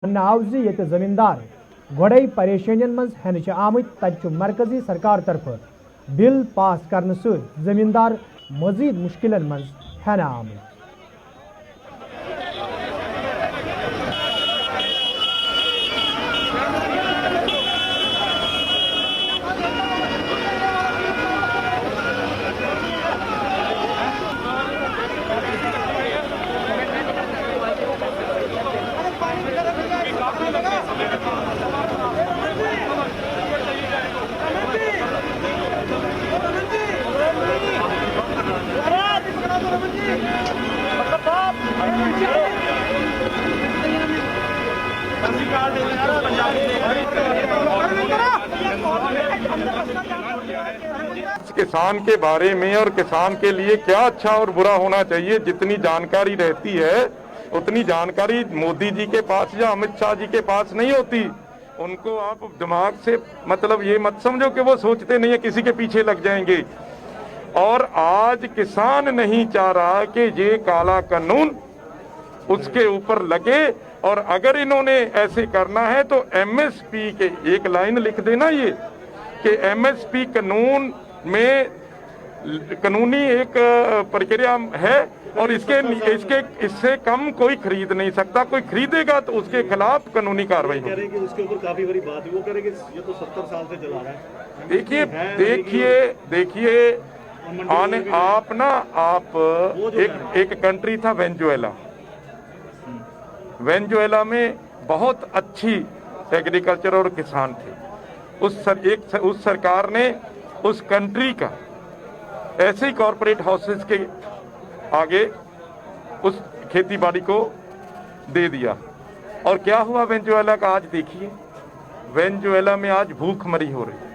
आव ये जमींदार गोड़े परेशानियन मज हेन आमत तब मरकजी सरकार तरफ बिल पास करने जमींदार मजीद मुश्किलन मज हेन आमत। किसान के बारे में और किसान के लिए क्या अच्छा और बुरा होना चाहिए, जितनी जानकारी रहती है उतनी जानकारी मोदी जी के पास या अमित शाह जी के पास नहीं होती। उनको आप दिमाग से मतलब ये मत समझो कि वो सोचते नहीं है किसी के पीछे लग जाएंगे। और आज किसान नहीं चाह रहा कि ये काला कानून उसके ऊपर लगे, और अगर इन्होंने ऐसे करना है तो एमएसपी के एक लाइन लिख देना ये कि एमएसपी कानून में कानूनी एक प्रक्रिया है और इससे कम कोई खरीद नहीं सकता। कोई खरीदेगा तो उसके खिलाफ कानूनी कार्रवाई होगी। उसके ऊपर काफी बड़ी बात है, वो कह रहे कि ये तो 70 साल से चला रहा है। देखिए आप एक कंट्री था वेनेजुएला में बहुत अच्छी एग्रीकल्चर और किसान थे। उस सरकार ने उस कंट्री का ऐसे ही कॉरपोरेट हाउसेस के आगे उस खेती बाड़ी को दे दिया। और क्या हुआ वेनेजुएला का? आज देखिए वेनेजुएला में आज भूखमरी हो रही है।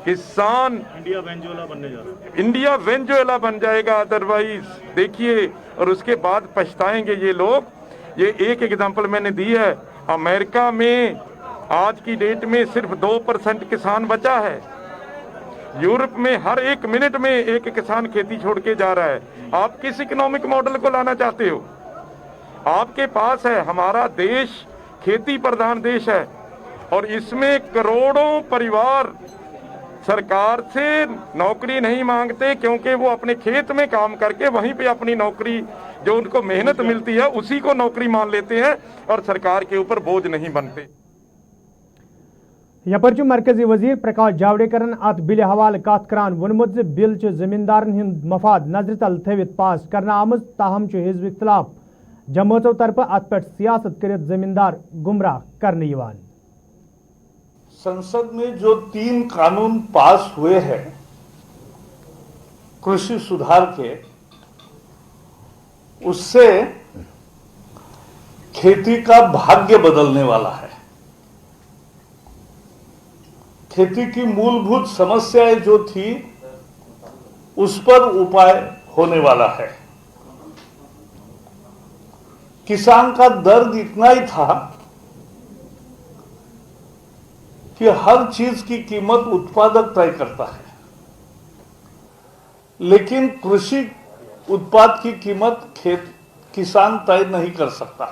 किसान इंडिया वेनेजुएला बनने जा रहा है। इंडिया वेनेजुएला बन जाएगा अदरवाइज। देखिए, और उसके बाद पछताएंगे ये लोग। ये एक एग्जांपल मैंने दी है। अमेरिका में आज की डेट में सिर्फ 2% किसान बचा है। यूरोप में हर एक मिनट में एक किसान खेती छोड़ के जा रहा है। आप किस इकोनॉमिक मॉडल को लाना चाहते हो? आपके पास है, हमारा देश खेती प्रधान देश है और इसमें करोड़ों परिवार सरकार से नौकरी नहीं मांगते, क्योंकि वो अपने खेत में काम करके वहीं पे अपनी नौकरी जो उनको मेहनत मिलती है उसी को नौकरी मान लेते हैं और सरकार के ऊपर बोझ नहीं बनते। यपर मरकजी वजीर प्रकाश जावड़ेकर अत बिल हवाले कत करान वोनमुत बिल जमींदारन हिंद मफाद नजर तल थवित पास करना आमज, ताहम हिजब इख्तिलाफ जमातों तरफ अत पे सियासत कर जमींदार गुमराह करने यवान। संसद में जो 3 कानून पास हुए हैं कृषि सुधार के, उससे खेती का भाग्य बदलने वाला है। खेती की मूलभूत समस्याएं जो थी उस पर उपाय होने वाला है। किसान का दर्द इतना ही था कि हर चीज की कीमत उत्पादक तय करता है, लेकिन कृषि उत्पाद की कीमत किसान तय नहीं कर सकता,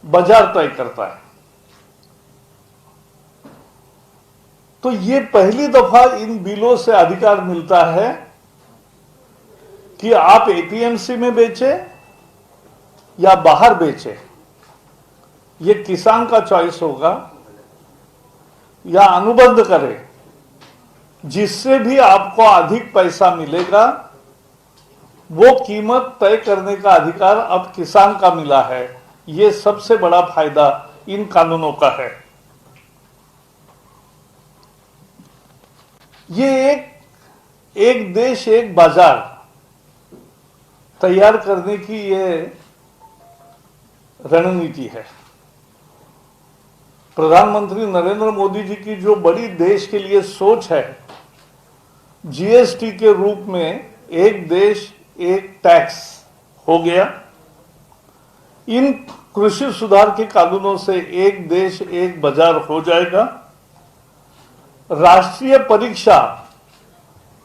बाजार तय करता है। तो ये पहली दफा इन बिलों से अधिकार मिलता है कि आप एपीएमसी में बेचें या बाहर बेचें, ये किसान का चॉइस होगा, या अनुबंध करें जिससे भी आपको अधिक पैसा मिलेगा, वो कीमत तय करने का अधिकार अब किसान का मिला है। ये सबसे बड़ा फायदा इन कानूनों का है। ये एक देश एक बाजार तैयार करने की ये रणनीति है। प्रधानमंत्री नरेंद्र मोदी जी की जो बड़ी देश के लिए सोच है, जीएसटी के रूप में एक देश एक टैक्स हो गया। इन कृषि सुधार के कानूनों से एक देश एक बाजार हो जाएगा। राष्ट्रीय परीक्षा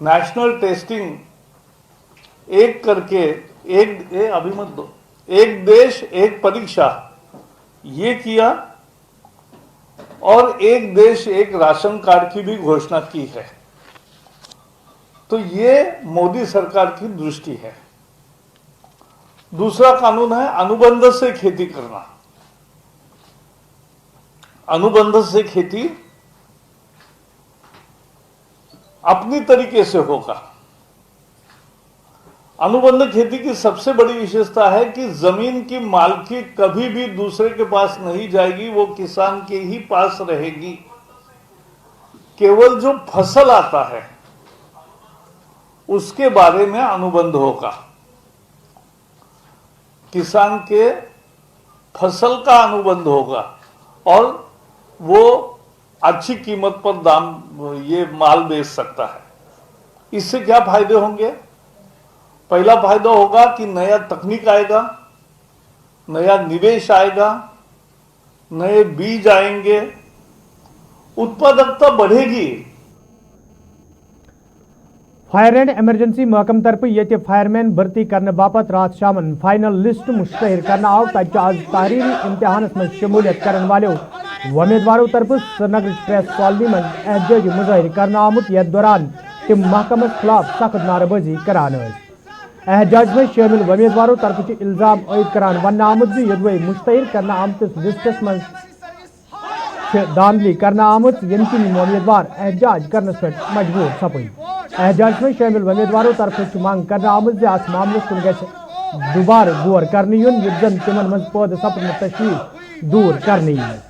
नेशनल टेस्टिंग एक करके एक अभी मत दो एक देश एक परीक्षा ये किया और एक देश एक राशन कार्ड की भी घोषणा की है। तो ये मोदी सरकार की दृष्टि है। दूसरा कानून है अनुबंध से खेती करना। अनुबंध से खेती अपनी तरीके से होगा। अनुबंध खेती की सबसे बड़ी विशेषता है कि जमीन की मालकी कभी भी दूसरे के पास नहीं जाएगी, वो किसान के ही पास रहेगी। केवल जो फसल आता है उसके बारे में अनुबंध होगा। किसान के फसल का अनुबंध होगा और वो अच्छी कीमत पर दाम ये माल बेच सकता है। इससे क्या फायदे होंगे? पहला फायदा होगा कि नया तकनीक आएगा, नया निवेश आएगा, नए बीज आएंगे, उत्पादकता बढ़ेगी। फायर एंड इमरजेंसी महकम तरफ ये फायरमैन भर्ती करने बापत रात शामन फाइनल लिस्ट मुश्तहर करना आव। तब आज तहरीरी इम्तिहान में शमूलियत करने वालों उम्मीदवारों तरफ श्रीनगर प्रेस कॉलोनी में एहतजाजी मुजाहिर करना आमुत। यथ दौरान तम महकमस खिलाफ सख्त नारेबाजी करान। एहतजाज में शामिल उम्मीदवारों तरफ इल्जाम आयद करान वन आमुत यदवे मुश्तहर करना आमतिस लिस्टस में धांधली करना आमुत यमकिन उम्मीदवार एहतजाज करने पर मजबूर सपद। एहतजाज में शामिल उम्मीदवारों तरफ मांग करना आमुत अस मामलस कुन गि दुबार गौर करने युन युथ जन तिमन मज पौध सपन तशवीश दूर करने युन।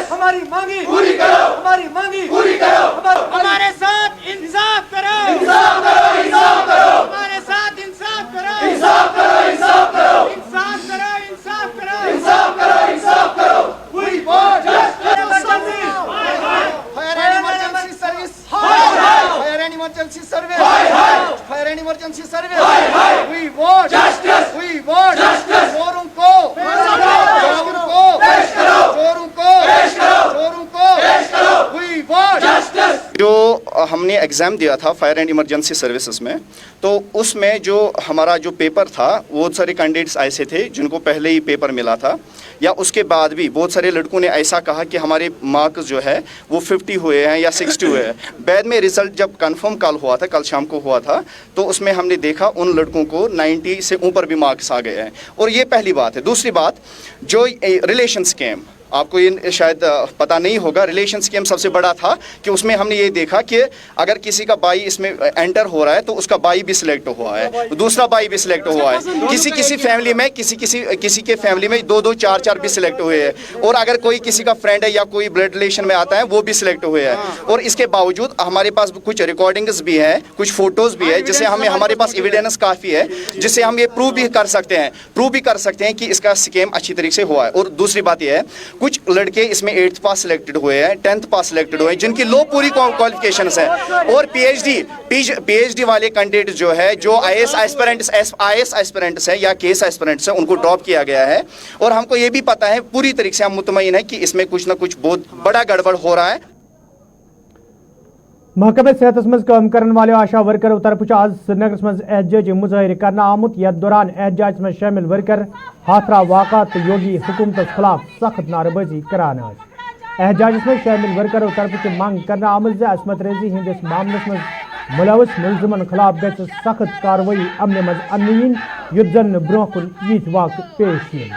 हमारी मांगी पूरी करो, हमारी मांगी पूरी करो, हमारे साथ इंसाफ करो, इंसाफ करो, इंसाफ करो, हमारे साथ इंसाफ करो, इंसाफ करो, इंसाफ करो, इंसाफ करो, इंसाफ करो, इंसाफ करो, इंसाफ करो। We want justice. Fire and emergency service. Fire and emergency service. Fire and emergency service. We want justice. We want justice. चोरों को चोरों को पेश करो, चोरों को पेश करो, चोरों को पेश करो। We want justice. जो हमने एग्ज़ाम दिया था फायर एंड इमरजेंसी सर्विसेज में, तो उसमें जो हमारा जो पेपर था बहुत सारे कैंडिडेट्स ऐसे थे जिनको पहले ही पेपर मिला था, या उसके बाद भी बहुत सारे लड़कों ने ऐसा कहा कि हमारे मार्क्स जो है वो 50 हुए हैं या 60 हुए हैं। बाद में रिज़ल्ट जब कंफर्म कल हुआ था, कल शाम को हुआ था, तो उसमें हमने देखा उन लड़कों को 90 से ऊपर भी मार्क्स आ गए हैं। और ये पहली बात है। दूसरी बात, जो रिलेशन स्कीम, आपको ये शायद पता नहीं होगा, रिलेशन स्कीम सबसे बड़ा था कि उसमें हमने ये देखा कि अगर किसी का भाई इसमें एंटर हो रहा है तो उसका भाई भी सिलेक्ट हुआ है, दूसरा भाई भी सिलेक्ट हुआ है। किसी फैमिली में किसी के फैमिली में 2-2 4-4 भी सिलेक्ट हुए हैं। और अगर कोई किसी का फ्रेंड है या कोई ब्लड रिलेशन में आता है वो भी सिलेक्ट हुए हैं। और इसके बावजूद हमारे पास कुछ रिकॉर्डिंग्स भी हैं, कुछ फोटोज़ भी है, जिससे हमारे पास एविडेंस काफ़ी है, जिससे हम ये प्रूव भी कर सकते हैं कि इसका स्कीम अच्छी तरीके से हुआ है। और दूसरी बात यह है, कुछ लड़के इसमें 8th पास सिलेक्टेड हुए हैं, 10th पास सिलेक्टेड हुए हैं, जिनकी लो पूरी क्वालिफिकेशंस हैं। और पीएचडी वाले कैंडिडेट जो है, जो आईएएस एस्पिरेंट्स हैं या केस एस्पिरेंट्स हैं, उनको ड्रॉप किया गया है। और हमको ये भी पता है, पूरी तरीके से हम मुतमईन है कि इसमें कुछ ना कुछ बहुत बड़ा गड़बड़ हो रहा है। महकमे सेहत मज काम करने वाले आशा वर्करों तरफ आज श्रीनगर मज एहतजाजी मुजाहिर करना आमुत। यथ दौरान एहतजाज में शामिल वर्कर हाथरा वाक़ात योगी हुकूमत खिलाफ सख्त नारेबाजी करान। एहतजाज में शामिल वर्करों तरफ मांग करना आमुत असमत रेजी हंदिस मामलस में मुलविस मुलजमन खिलाफ गई सख्त कार्रवाई अमन मज अमीन युथ जन ब्रोह कुन यीत वाक़ पेश yin।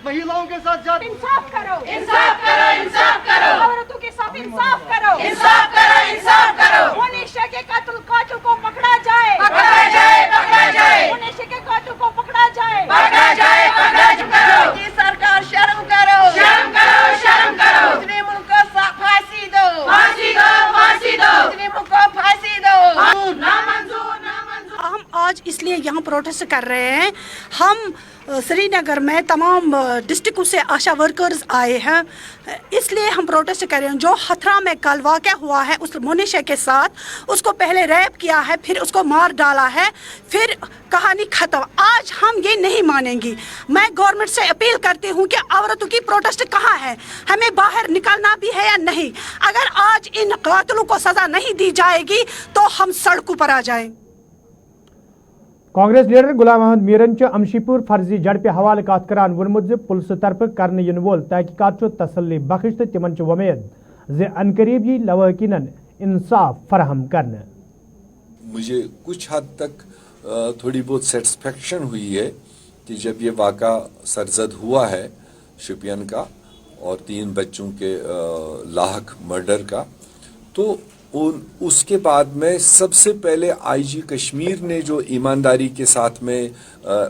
महिलाओं के साथ जात इंसाफ करो, इंसाफ करो, इंसाफ करो, औरतों के साथ इंसाफ करो, इंसाफ करो, इंसाफ करो। मुनीशा के कातिल को पकड़ा जाए, पकड़ा जाए, पकड़ा जाए। मुनीशा के कातिल को पकड़ा जाए, पकड़ा जाए, पकड़ा जाए। ये सरकार शर्म करो, शर्म करो, शर्म करो। मुस्लिमों को फांसी दो, फांसी दो, फांसी दो। मुस्लिमों को फांसी दो। नामंजूर, नामंजूर। हम आज इसलिए लिए यहाँ प्रोटेस्ट कर रहे हैं। हम श्रीनगर में तमाम डिस्ट्रिक्टों से आशा वर्कर्स आए हैं, इसलिए हम प्रोटेस्ट कर रहे हैं। जो हथरा में कल वाक़या हुआ है उस मोनिशा के साथ, उसको पहले रैप किया है, फिर उसको मार डाला है, फिर कहानी ख़त्म। आज हम ये नहीं मानेंगे। मैं गवर्नमेंट से अपील करती हूँ कि औरतों की प्रोटेस्ट कहाँ है, हमें बाहर निकलना भी है या नहीं। अगर आज इन कातिलों को सज़ा नहीं दी जाएगी तो हम सड़कों पर आ जाएं। कांग्रेस लीडर गुलाम अहमद मीरन अमशीपुर फर्जी झड़प हवाले कत करान वोनमुत पुलिस तरफ करने इन वोल तहकीकात तसल्ली बख्श तो तिमन वमेद जे अनकरीब यी लवाकिनन इंसाफ फराहम करने। मुझे कुछ हद तक थोड़ी बहुत सेटिस्फेक्शन हुई है कि जब ये वाक़ा सरजद हुआ है शोपियान का और 3 बच्चों के लाहक मर्डर का, तो उसके बाद में सबसे पहले आईजी कश्मीर ने जो ईमानदारी के साथ में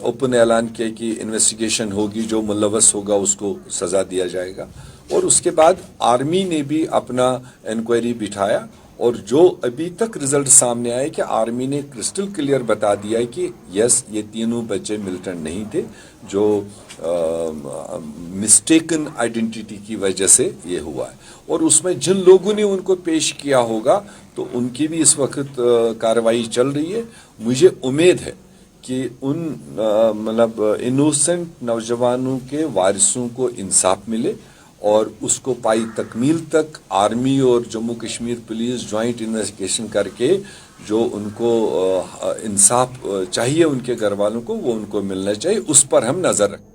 ओपन ऐलान किया कि इन्वेस्टिगेशन होगी, जो मुलव्वस होगा उसको सज़ा दिया जाएगा, और उसके बाद आर्मी ने भी अपना इंक्वायरी बिठाया, और जो अभी तक रिजल्ट सामने आए कि आर्मी ने क्रिस्टल क्लियर बता दिया है कि यस ये तीनों बच्चे मिलिटेंट नहीं थे, जो मिस्टेकन आइडेंटिटी की वजह से ये हुआ है। और उसमें जिन लोगों ने उनको पेश किया होगा तो उनकी भी इस वक्त कार्रवाई चल रही है। मुझे उम्मीद है कि उन मतलब इनोसेंट नौजवानों के वारिसों को इंसाफ मिले और उसको पाई तकमील तक आर्मी और Jammu Kashmir police joint investigation करके जो उनको इंसाफ चाहिए उनके घर वालों को वो उनको मिलना चाहिए, उस पर हम नजर रखें।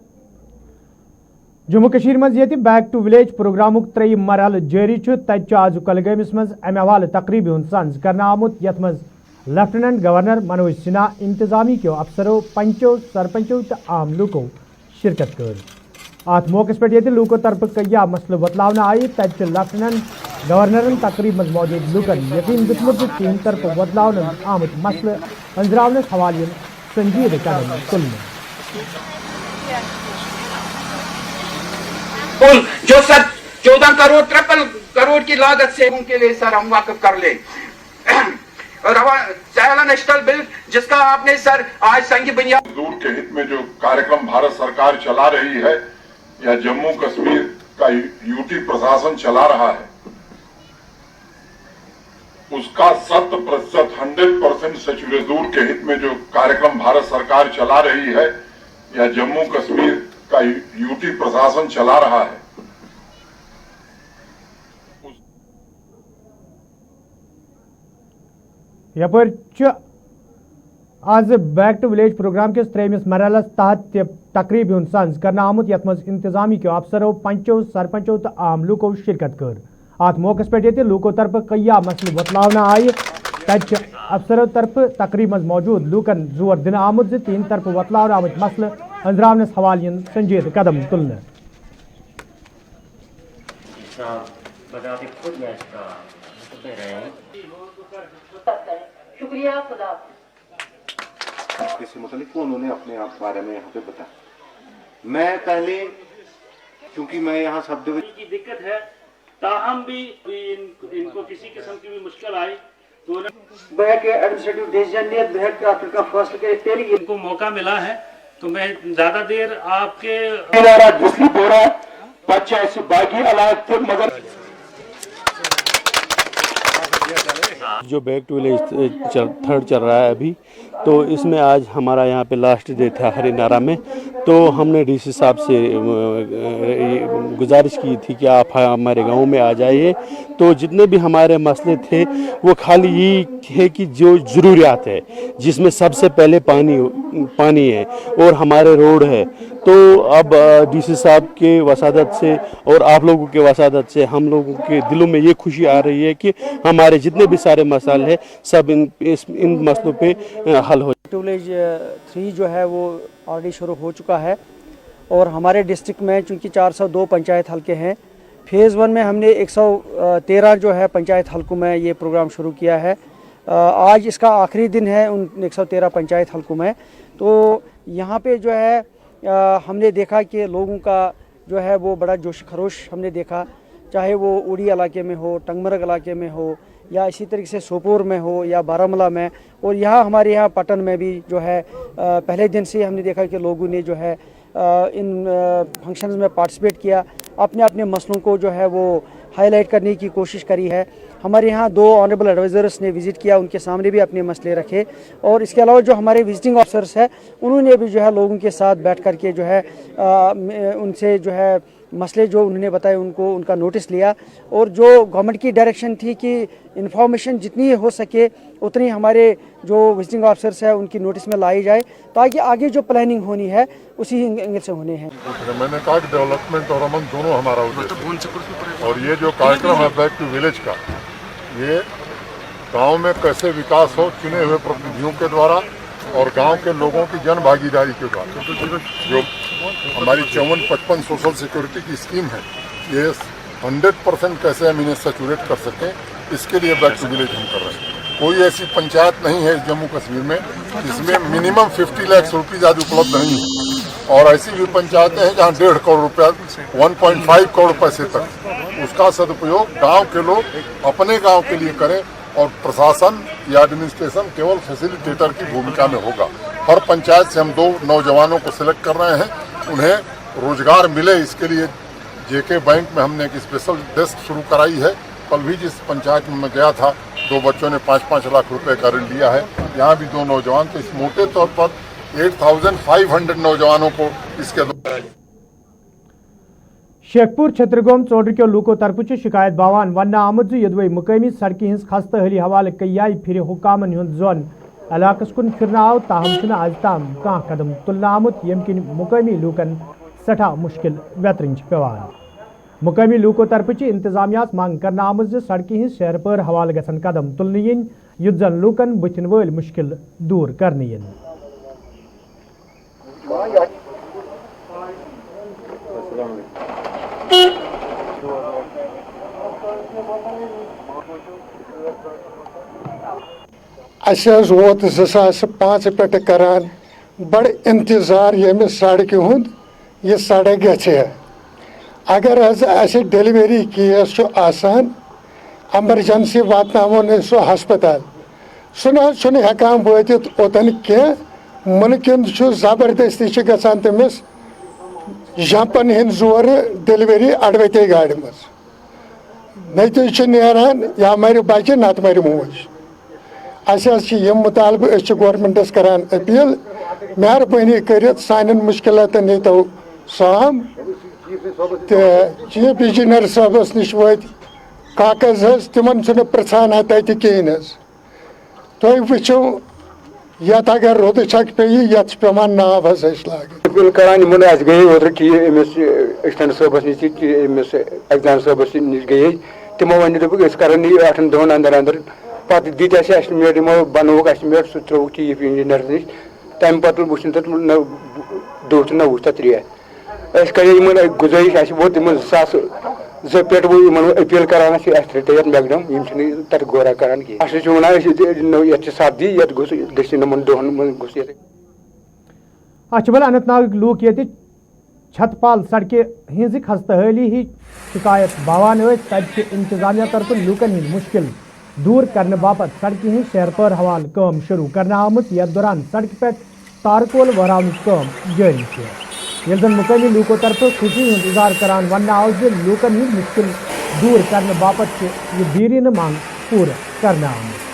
जम्मू कश्मीर मज ये बैक टू विलेज प्रोग्राम 3 मरहल जारी तज आज कलगमस मज अमे हवाले तकरीब हुंद संज करना आमुत यथ मज लेफ्टिनेंट गवर्नर मनोज सिन्हा इंतजामी के अफसरों पंचों सरपंचों तो आम लूकों शिरकत कर। अत मौके पे ये लूकों तरफ क्या मसल बतलावन आई तज लेफ्टिनेंट गवर्नर तकरीब मज मौजूद लूकन यकीन दितमुत तीन तरफ बदलावन आमुत मसल अंजरावनस हवाले संजीद कदम तुलने। जो सर 14 करोड़ 53 करोड़ की लागत से उनके लिए सर हम वाकफ कर ले। चाइना नेशनल बिल जिसका आपने सर आज संघीय बुनियाद मजदूर के हित में जो कार्यक्रम भारत सरकार चला रही है या जम्मू कश्मीर का यूटी प्रशासन चला रहा है, उसका 100% मजदूर के हित में जो कार्यक्रम भारत सरकार चला रही है या जम्मू कश्मीर का यूटी प्रशासन चला रहा है, यपर आज बैक टू विलेज प्रोग्राम के 3 मरहलस तहत तकरीब हुंद संज करना आमुत यथ मज इंतजामी के अफसरों पंचों सरपंचों तो आम लूकों शिरकत कर। अत मौके पे ये लूकों तरफ क्या मसल बतलावन आई तज अफसरों तरफ तकरीब मज मौजूद लूकन जोर दिन आमुत 3 तरफ बतलावन आमुत मसल अंजरावनस हवालियन संजीद कदम तुलने। शुक्रिया खुदा। इससे मुतालिक उन्होंने अपने आप बारे में यहाँ पे बताया। मैं पहले क्योंकि मैं यहाँ शब्द की दिक्कत है, ताहम भी इनको किसी किस्म की भी मुश्किल आई तो बहक एडमिनिस्ट्रेटिव डिसीजन ने बहक का फैसला के तेरी इनको मौका मिला है, तो मैं ज्यादा देर आपके जिसकी बोरा बच्चा ऐसे बाकी अलाक थे मगर जो बैक टू विलेज 3rd चल रहा है अभी, तो इसमें आज हमारा यहाँ पे लास्ट डे था हरिनारा में। तो हमने डीसी साहब से गुजारिश की थी कि आप हमारे गांव में आ जाइए। तो जितने भी हमारे मसले थे वो खाली ये है कि जो ज़रूरियात है जिसमें सबसे पहले पानी है और हमारे रोड है। तो अब डीसी साहब के वसादत से और आप लोगों के वसादत से हम लोगों के दिलों में ये खुशी आ रही है कि हमारे जितने भी सारे मसाइल हैं सब इन मसलों पे हल हो। विलेज 3 जो है वो ऑलरेडी शुरू हो चुका है और हमारे डिस्ट्रिक्ट में चूँकि 402 पंचायत हल्के हैं, फेज़ 1 में हमने 113 जो है पंचायत हल्कों में ये प्रोग्राम शुरू किया है। आज इसका आखिरी दिन है उन 113 पंचायत हल्कों में। तो यहाँ पे जो है हमने देखा कि लोगों का जो है वो बड़ा जोश खरोश हमने देखा। चाहे वो उड़ी इलाके में हो, टंगमरग इलाके में हो, या इसी तरीके से सोपोर में हो या बारामूला में, और यहाँ हमारे यहाँ पटन में भी जो है पहले दिन से हमने देखा कि लोगों ने जो है इन फंक्शंस में पार्टिसिपेट किया, अपने अपने मसलों को जो है वो हाईलाइट करने की कोशिश करी है। हमारे यहाँ 2 ऑनरेबल एडवाइज़र्स ने विज़िट किया, उनके सामने भी अपने मसले रखे, और इसके अलावा जो हमारे विजिटिंग ऑफिसर्स हैं उन्होंने भी जो है लोगों के साथ बैठ कर के जो है उनसे जो है मसले जो उन्होंने बताए उनको उनका नोटिस लिया, और जो गवर्नमेंट की डायरेक्शन थी कि इन्फॉर्मेशन जितनी हो सके उतनी हमारे जो विजिटिंग ऑफिसर्स है उनकी नोटिस में लाई जाए, ताकि आगे जो प्लानिंग होनी है उसी एंगल से होने हैं। मैंने कहा कि डेवलपमेंट और अमन दोनों हमारा उद्देश्य, और ये जो कार्यक्रम है बैक टू विलेज का, ये गांव में कैसे विकास हो चुने हुए प्रतिनिधियों के द्वारा और गांव के लोगों की जन भागीदारी के द्वारा। जो हमारी 54-55 सोशल सिक्योरिटी की स्कीम है, ये 100% कैसे हम इन्हें सैचुरेट कर सकें, इसके लिए बैक टू विलेज हम कर रहे हैं। कोई ऐसी पंचायत नहीं है जम्मू कश्मीर में जिसमें मिनिमम 50 लाख रुपीज़ आज उपलब्ध नहीं है, और ऐसी भी पंचायतें हैं जहाँ 1.5 करोड़ रुपया 1.5 करोड़ पैसे तक उसका सदुपयोग गांव के लोग अपने गांव के लिए करें, और प्रशासन या एडमिनिस्ट्रेशन केवल फैसिलिटेटर की भूमिका में होगा। हर पंचायत से हम 2 नौजवानों को सिलेक्ट कर रहे हैं, उन्हें रोजगार मिले, इसके लिए जेके बैंक में हमने एक स्पेशल डेस्क शुरू कराई है। कल भी जिस पंचायत में मैं गया था 2 बच्चों ने 5-5 लाख रुपए का ऋण लिया है, यहाँ भी 2 नौजवान, तो इस मोटे तौर पर 8500 नौजवानों को इसके शेखपुर छतरगोम चौधरी लूको तरफ शिकायत बावान वन आमद यदवे मुकामी सड़क हज खस्ता हाली हवाले कई फिर हुकामन जोन इलाकस कुन फिर आव, ताहम आज ताम कह कदम तुल आमुत यम किन मुकामी लूकन सठा मुश्किल वेतरन पेवान। मुकामी लूको तरफ इंतजामिया मांग कर आमद सड़क हज शहर पर हवाले गसन कदम तुलन इन युत जन लूकन बुथिन वल मुश्किल दूर करने इन। वोत 2005 पे करान बड़ इंतजार ये सड़क हुंद ये सड़क गए। अगर डिलीवरी केस आसान एमरजेंसी वातनावो न सो हस्पताल सह हेकान वात ओतन कह मुमकिन जबरदस्ती गसान तमिस जंपन हंद जोर डिलीवरी अड़वते गाड़ी मज नतीज नान या मर बच्चे नत मर मोज। मुतालब गवर्नमेंटस करान अपील मेहरबानी कर सान मुश्किलातन तो साम तो चीफ इंजीनियर साहबस नश वात कागज तिमन पृछान तत कहें तुम वो ये अगर रोद छक पे ये पेवान नाव अपील करान गई ओतर एक्सटेंड साहबस नश एग्जाम साहबस नश गई तमो वन दोप कर 8 दिन अंदर अंदर पत दी एस्टिमेट बनोक एस्टिमेट सह त्रोक चीफ इंजीनियर नश तम पे वो दुह तो न वो तथ रेत कर गुजारिश वो तम 2002 पे वो अपील करान रट मैकडम तक गौरा करान कह वन सब्दी ये गमन दोहन गुस अचबल अनंतनाग लूक ये छतपाल सड़क हज खस्ताहाली ही शिकायत बावान तब इंतजामिया तरफ लूकन हंद मुश्किल दूर करने बापत सड़क हज शहर पर हवाल काम शुरू करने आमुत यथ दौरान सड़क पे तारकोल वहरान काम जारी ये जन मुकामी लूको तरफ खुशी हंद इजहार करान वन आव लूकन हंद मुश्किल दूर करने बापत यह दीरीन मांग पूरा करने आमुत।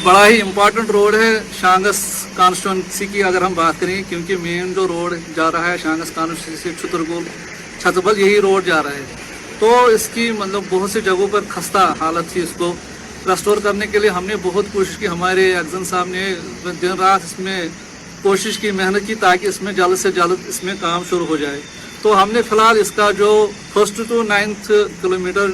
बड़ा ही इम्पोर्टेंट रोड है शांगस कॉन्स्टिट्यूंसी की अगर हम बात करें, क्योंकि मेन जो रोड जा रहा है शांगस कॉन्स्टिट्यूंसी से छतरगोल छतबल यही रोड जा रहा है, तो इसकी मतलब बहुत सी जगहों पर खस्ता हालत थी। इसको रेस्टोर करने के लिए हमने बहुत कोशिश की, हमारे एक्जन साहब ने दिन रात इसमें कोशिश की, मेहनत की, ताकि इसमें जल्द से जल्द इसमें काम शुरू हो जाए। तो हमने फ़िलहाल इसका जो 1st to 9th kilometre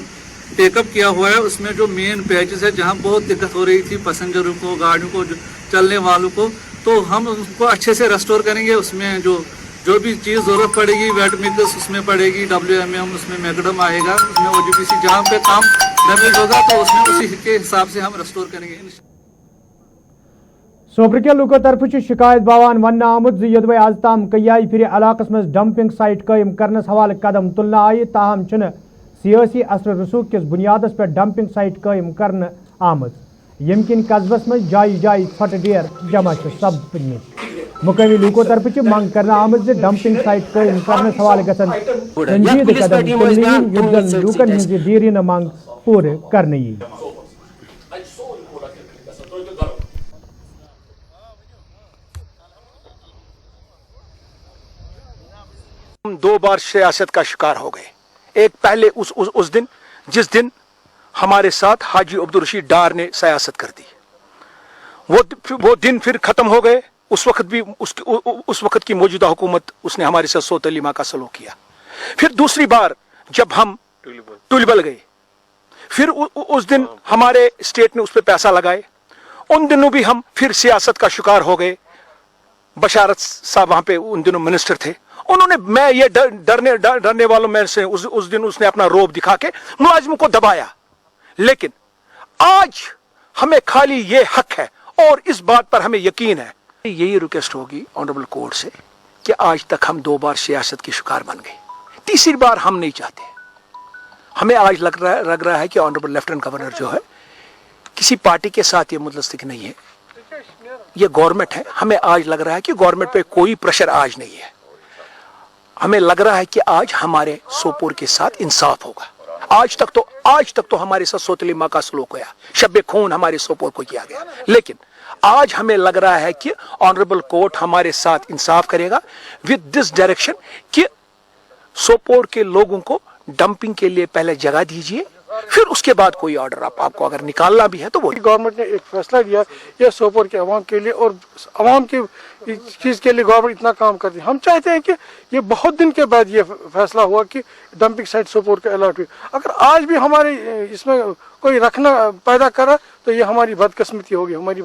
take up किया हुआ है, उसमें जो मेन पैचेस है जहां बहुत दिक्कत हो रही थी पैसेंजरों को, गाड़ियों को, चलने वालों को, तो हम उसको अच्छे से रेस्टोर करेंगे। उसमें जो भी चीज़ ज़रूरत पड़ेगी, वेट मिक्स उसमें पड़ेगी, WMM उसमें मैकडम आएगा, उसमें OGPC जहाँ पे काम डैमेज होगा तो उसमें उसी के हिसाब से हम रेस्टोर करेंगे। सोपर के लुको तरफ शिकायत बावान वन आमुत यदवे आज ताम कई फिर इलाकस मज डंपिंग साइट कायम करने हवाले कदम तुलना आई ताहम सियासी असर रसूख किस बुनियादस पे डंपिंग साइट कायम करने आमद यमकिन कस्बस मज जाय जाय फट डेर जमा सपदम मुकामी लूको तरफ मंग करना आमद डंपिंग साइट कायम करने हवाले गसन संजीद कदम तुलनी लूकन हज दीरीन मंग पूरे करने यी। 2 बार सियासत का शिकार हो गए। एक पहले उस दिन जिस दिन हमारे साथ हाजी अब्दुल रशीद डार ने सियासत कर दी, वो दिन फिर खत्म हो गए। उस वक्त भी उस वक्त की मौजूदा हुकूमत उसने हमारे साथ सोतलीमा का सलूक किया। फिर दूसरी बार जब हम टुलबल गए, फिर उस दिन हमारे स्टेट ने उस पर पैसा लगाए। उन दिनों भी हम फिर सियासत का शिकार हो गए। बशारत साहब वहां पे उन दिनों मिनिस्टर थे, उन्होंने मैं ये डरने वालों में से उस दिन उसने अपना रोब दिखा के मुलाजिमों को दबाया। लेकिन आज हमें खाली ये हक है और इस बात पर हमें यकीन है, यही रिक्वेस्ट होगी ऑनरेबल कोर्ट से कि आज तक हम 2 बार सियासत के शिकार बन गए, तीसरी बार हम नहीं चाहते। हमें आज लग रहा है कि ऑनरेबल लेफ्टिनेंट गवर्नर जो है किसी पार्टी के साथ ये मुतलस्तिक नहीं है, ये गवर्नमेंट है। हमें आज लग रहा है कि गवर्नमेंट पे कोई प्रेशर आज नहीं है। हमें लग रहा है कि आज हमारे सोपोर के साथ इंसाफ होगा। आज तक तो हमारे साथ सोतलीमा का सलूक हुआ, शब्बे खून हमारे सोपोर को किया गया। लेकिन आज हमें लग रहा है कि ऑनरेबल कोर्ट हमारे साथ इंसाफ करेगा विद दिस डायरेक्शन कि सोपोर के लोगों को डंपिंग के लिए पहले जगह दीजिए, फिर उसके बाद कोई ऑर्डर आपको अगर निकालना भी है तो वो। गवर्नमेंट ने एक फैसला लिया ये सोपोर के अवाम के लिए, और अवाम की चीज़ के लिए गवर्नमेंट इतना काम करती है। हम चाहते हैं कि ये बहुत दिन के बाद ये फैसला हुआ कि डंपिंग साइट सोपोर का अलॉट हुई। अगर आज भी हमारे इसमें कोई रखना पैदा करा तो ये हमारी बदकिस्मती होगी, हमारी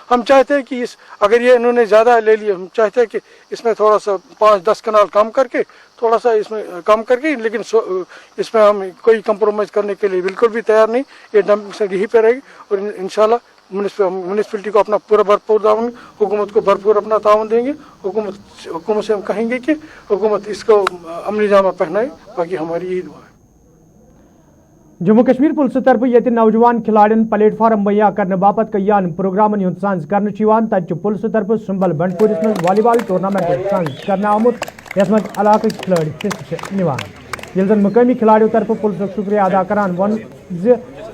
हम चाहते हैं कि अगर ये इन्होंने ज़्यादा ले लिया, हम चाहते हैं कि इसमें थोड़ा सा 5-10 कनाल कम करके, थोड़ा सा इसमें कम करके, लेकिन इसमें हम कोई कंप्रोमाइज़ करने के लिए बिल्कुल भी तैयार नहीं। ये डंपिंग साइट यहीं पे रहेगी और इंशाल्लाह म्यूनिसिपैलिटी को अपना पूरा भरपूर ताउन, हुकूमत को भरपूर अपना ताउन देंगे। हुकूमत से हम कहेंगे कि हुकूमत इसको अमली जामा पहनाए, बाकी हमारी यही दुआ है। जम्मू कश्मीर पुलिस तरफ ये नौजवान खिलाड़ियों प्लेटफार्म मुहैया करने बापत कयान प्रोग्रामन हूं सांस कर पुलिस तरफ सुंबल बंडपुर में वॉलीबॉल टूर्नामेंट सांस कर आमुत यस मज इलाक खिलाड़ी हिस्से निवान ये जन मुकामी खिलाड़ियों तरफ पुलिस शुक्रिया अदा करान वन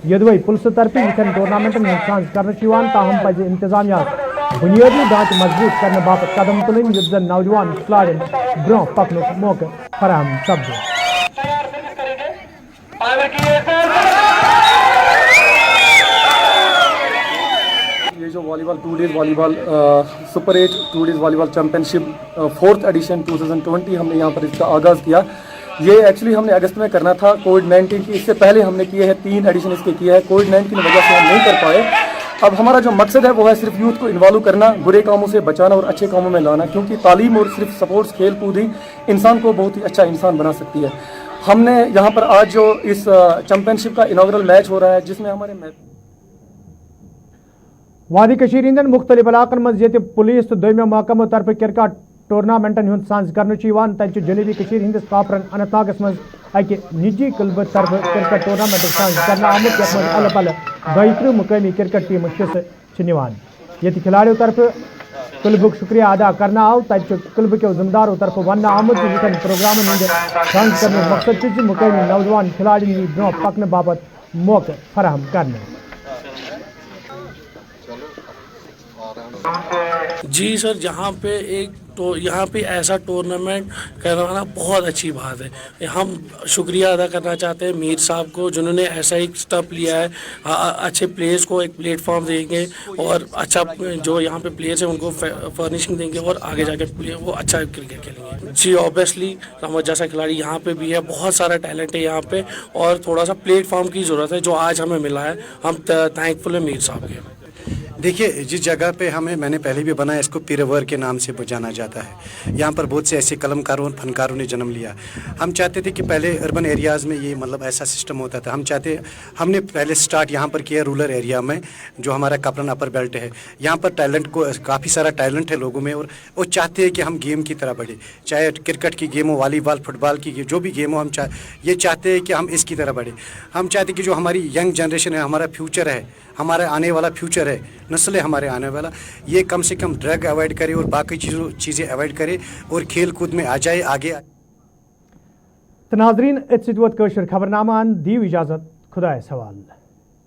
यदवे पुलिस तरफ इन टूर्नामेंटन सांस कर ताहम पज इंतजामिया बुनियादी ढांचे मजबूत करने बापत कदम तुलन युद्ध जन नौजवान खिलाड़ियों ब्रो पकन मौके फराहम सपदे। ये जो volleyball 2 days volleyball super 8 2 days volleyball championship 4th edition 2020 हमने यहाँ पर इसका आगाज़ किया। ये एक्चुअली हमने अगस्त में करना था, कोविड-19 की इससे पहले हमने किए हैं 3 एडिशन इसके किया है। कोविड-19 की वजह से हम नहीं कर पाए। अब हमारा जो मकसद है वो है सिर्फ यूथ को इन्वॉल्व करना, बुरे कामों से बचाना और अच्छे कामों में लाना, क्योंकि तालीम और सिर्फ स्पोर्ट्स खेल कूद ही इंसान को बहुत ही अच्छा इंसान बना सकती है। हमने यहाँ पर आज जो इस चैंपियनशिप का इनॉग्रल मैच हो रहा है जिसमें हमारे वादी कशीर इंदन मुख्तलिफ इलाकन मज ये पुलिस तो दोमे महकमों तरफ क्रिकेट टूर्नामेंटन हूं सांस कर तब जनूबी कशीर हिंदिस कापरन अनंतनागस मज अकि निजी क्लब तरफ क्रिकेट टूर्नामेंट सांस कर आमुत यथ मज अल पल 32 मुकामी क्रिकेट टीम हिस्से ये खिलाड़ियों तरफ क्लबुक शुक्रिया अदा करना आव तब क्लब के जिम्मेदारों तरफ वन आमुत प्रोग्राम सांस करने मकसद मुकामी नौजवान खिलाड़ी ब्रो पकने बाबत मौके फराहम करने। जी सर, यहाँ पे ऐसा टूर्नामेंट करवाना बहुत अच्छी बात है। हम शुक्रिया अदा करना चाहते हैं मीर साहब को जिन्होंने ऐसा एक स्टेप लिया है। अच्छे प्लेयर्स को एक प्लेटफॉर्म देंगे और अच्छा जो यहाँ पे प्लेयर्स हैं उनको फर्निशिंग देंगे और आगे जाके प्लेयर वो अच्छा क्रिकेट खेलेंगे। जी ऑब्वियसली रामत जैसा खिलाड़ी यहाँ पे भी है, बहुत सारा टैलेंट है यहाँ पे और थोड़ा सा प्लेटफॉर्म की ज़रूरत है जो आज हमें मिला है। हम थैंकफुल है मीर साहब के। देखिए, जिस जगह पे मैंने पहले भी बनाया, इसको पीरवर के नाम से जाना जाता है। यहाँ पर बहुत से ऐसे कलमकारों और फनकारों ने जन्म लिया। हम चाहते थे कि पहले अर्बन एरियाज़ में ये मतलब ऐसा सिस्टम होता था। हमने पहले स्टार्ट यहाँ पर किया रूरल एरिया में, जो हमारा कपरन अपर बेल्ट है। यहाँ पर टैलेंट को काफ़ी सारा टैलेंट है लोगों में, और वो चाहते हैं कि हम गेम की तरह बढ़े, चाहे क्रिकेट की गेम हो, वॉलीबॉल, फुटबॉल की, जो भी गेम हो, ये चाहते हैं कि हम इसकी तरह बढ़े। हम चाहते हैं कि जो हमारी यंग जनरेशन है, हमारा फ्यूचर है, हमारा आने वाला फ्यूचर है, नस्ल है हमारे आने वाला, ये कम से कम ड्रग अवॉइड करे और बाकी चीज़ें अवॉइड करे और खेल कूद में आ जाए आगे। नाज़रीन, खबरनामा दीव इजाज़त, खुदा सवाल।